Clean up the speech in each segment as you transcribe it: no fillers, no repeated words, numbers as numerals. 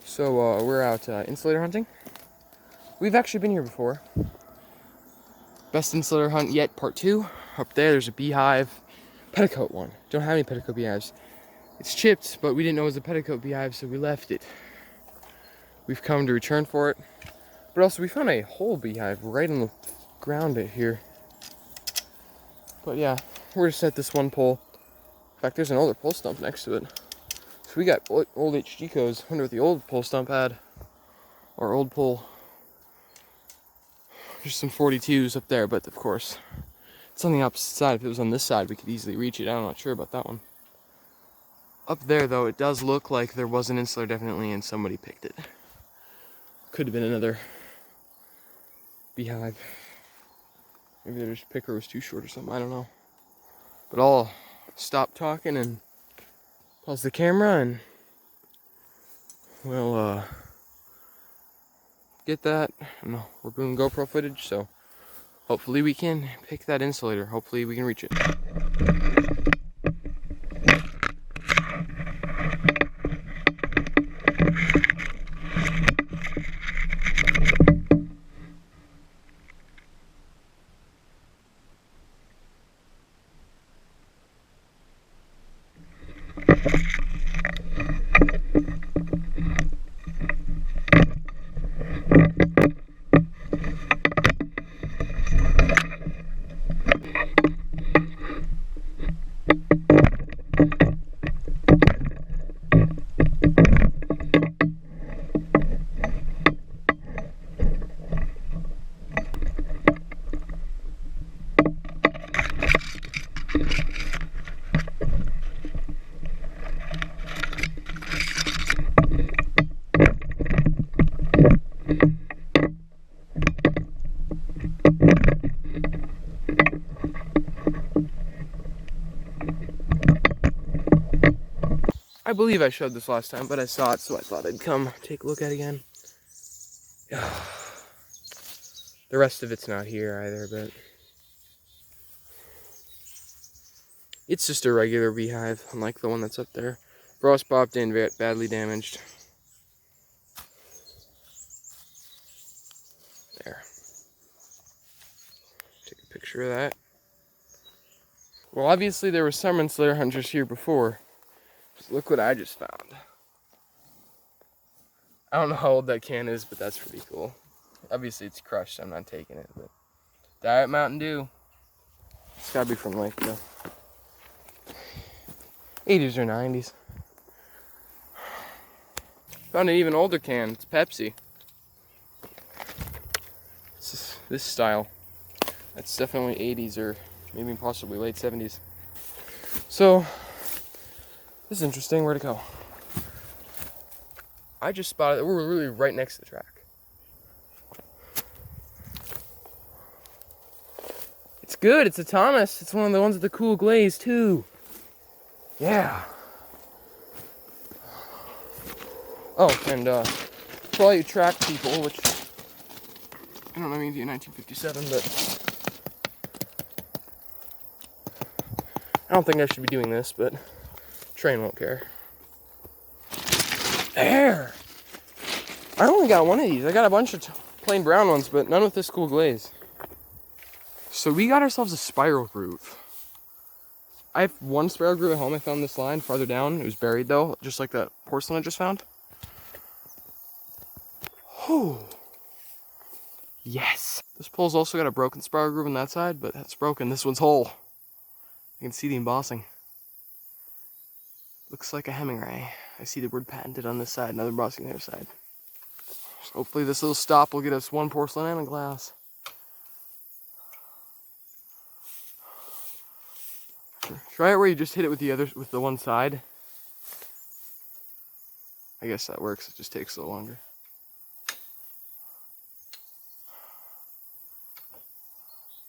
So we're out insulator hunting. We've actually been here before. Best insulator hunt yet, part 2. Up there's a beehive, petticoat one. Don't have any petticoat beehives. It's chipped, but we didn't know it was a petticoat beehive, so we left it. We've come to return for it. But also we found a whole beehive right on the ground here. But yeah, we're just at this one pole. In fact, there's an older pole stump next to it. So we got old HG codes. Wonder what the old pole stump had. Or old pole. There's some 42s up there, but of course, it's on the opposite side. If it was on this side, we could easily reach it. I'm not sure about that one. Up there, though, it does look like there was an insulator definitely, and somebody picked it. Could have been another beehive. Maybe their picker was too short or something. I don't know. But I'll stop talking and pause the camera, and we'll get that. No, we're doing GoPro footage, so hopefully we can pick that insulator. Hopefully we can reach it. I believe I showed this last time, but I saw it, so I thought I'd come take a look at it again. The rest of it's not here either, but it's just a regular beehive, unlike the one that's up there. Frost popped in, badly damaged. There. Take a picture of that. Well, obviously there were some insulator hunters here before. So look what I just found. I don't know how old that can is, but that's pretty cool. Obviously it's crushed, I'm not taking it, but Diet Mountain Dew. It's gotta be from like the 80s or 90s. Found an even older can, it's Pepsi. This style. That's definitely 80s or maybe possibly late 70s. So, this is interesting. Where to go? I just spotted, we're really right next to the track. It's good, it's a Thomas. It's one of the ones with the cool glaze too. Yeah. Oh, and for all you track people, which I don't know, maybe in 1957, but I don't think I should be doing this, but train won't care. There! I only got one of these. I got a bunch of plain brown ones, but none with this cool glaze. So we got ourselves a spiral groove. I have one spiral groove at home. I found this line farther down. It was buried though, just like that porcelain I just found. Oh, yes. This pole's also got a broken spiral groove on that side, but that's broken. This one's whole. You can see the embossing. Looks like a Hemingway. I see the word patented on this side, another embossing on the other side. So hopefully this little stop will get us one porcelain and a glass. Try it where you just hit it with the one side. I guess that works, it just takes a little longer.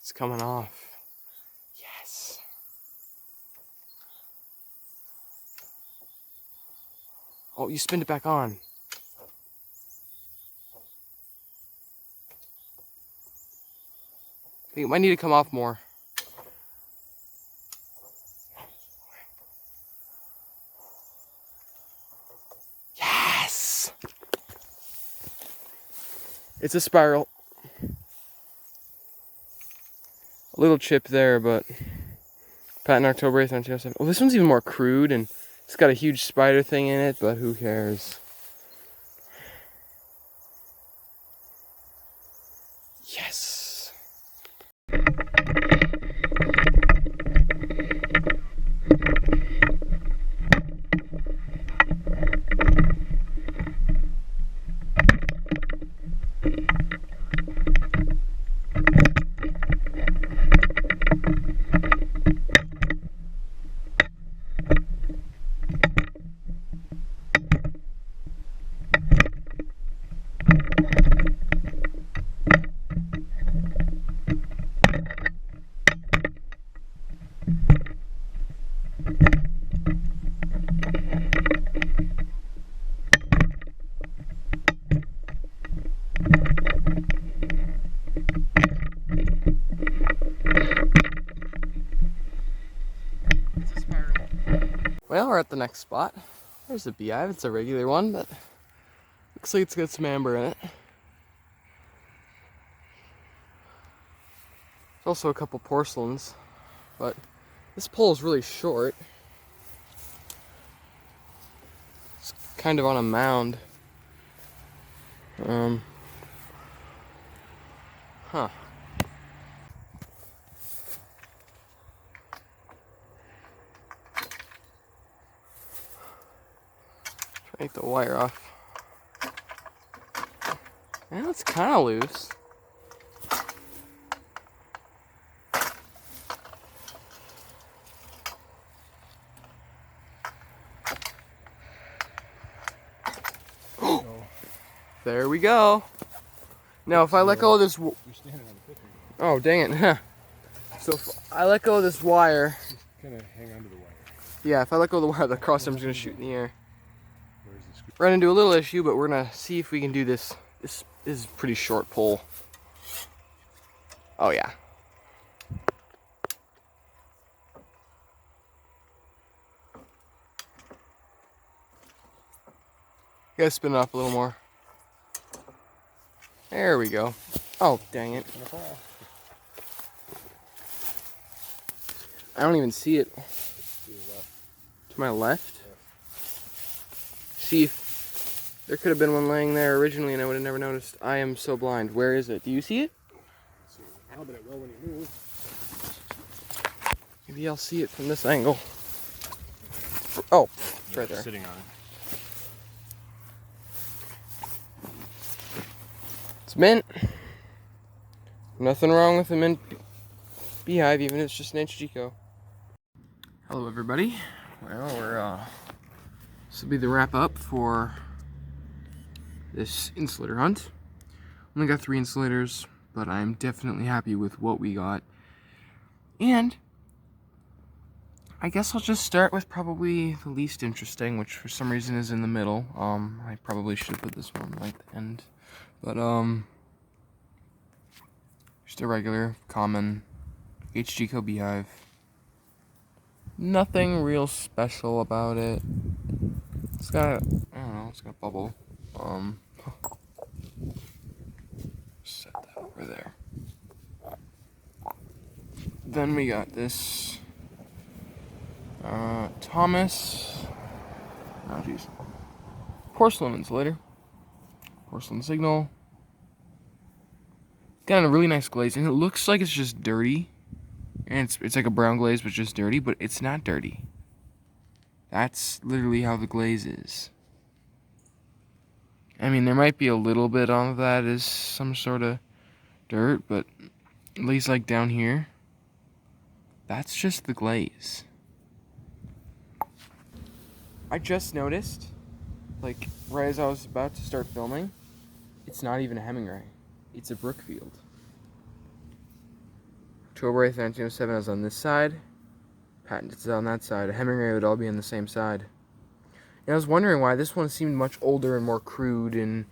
It's coming off. Yes. Oh, you spinned it back on. I think it might need to come off more. Yes! It's a spiral. A little chip there, but patent October 8th, 1907. Oh, this one's even more crude, and it's got a huge spider thing in it, but who cares? Yes! Well, we're at the next spot. There's a beehive. It's a regular one, but looks like it's got some amber in it. There's also a couple porcelains, but this pole is really short. It's kind of on a mound. Huh. Take the wire off. Well, it's kind of loose. There we go. Now, if I let go of this, oh dang it! So if I let go of this wire, just kind of hang onto the wire. Yeah, if I let go of the wire, the cross arm's gonna shoot in the air. Run into a little issue, but we're gonna see if we can do this. This is a pretty short pole. Oh yeah. You gotta spin it up a little more. There we go. Oh, dang it. I don't even see it. To my left? See if there could have been one laying there originally and I would have never noticed. I am so blind. Where is it? Do you see it? Now, but it will when you move. Maybe I'll see it from this angle. Oh, it's right there. Sitting on it. It's mint. Nothing wrong with a mint beehive, even if it's just an HGCO. Hello, everybody. Well, this will be the wrap up for this insulator hunt. Only got 3 insulators, but I'm definitely happy with what we got. And I guess I'll just start with probably the least interesting, which for some reason is in the middle. I probably should have put this one right at the end. But, just a regular, common HGCO beehive. Nothing real special about it. It's got, I don't know, it's got a bubble. Set that over there. Then we got this, Thomas, oh geez, porcelain insulator. Porcelain signal. Got a really nice glaze, and it looks like it's just dirty. And it's like a brown glaze, but just dirty, but it's not dirty. That's literally how the glaze is. I mean, there might be a little bit on that is some sort of dirt, but at least like down here, that's just the glaze. I just noticed, like, right as I was about to start filming, it's not even a Hemingway. It's a Brookfield. October 8th, 1907 is on this side. Patent is on that side. A Hemingway would all be on the same side. And I was wondering why this one seemed much older and more crude and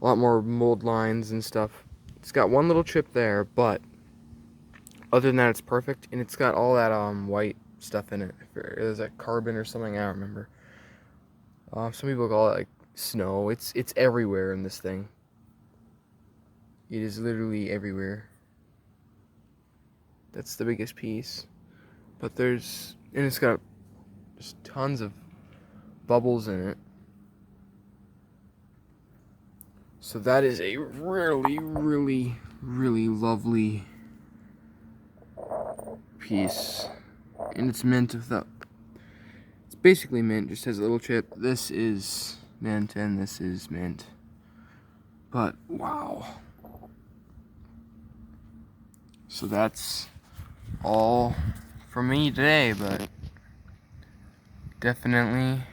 a lot more mold lines and stuff. It's got one little chip there, but other than that, it's perfect. And it's got all that white stuff in it. Is that carbon or something? I don't remember. Some people call it like snow. It's everywhere in this thing. It is literally everywhere. That's the biggest piece. But and it's got just tons of bubbles in it. So that is a really, really, really lovely piece. And it's mint without, it's basically mint, just has a little chip. This is mint and this is mint. But wow. So that's all from me today, but definitely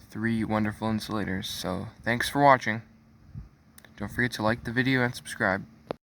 3 wonderful insulators. So thanks for watching. Don't forget to like the video and subscribe.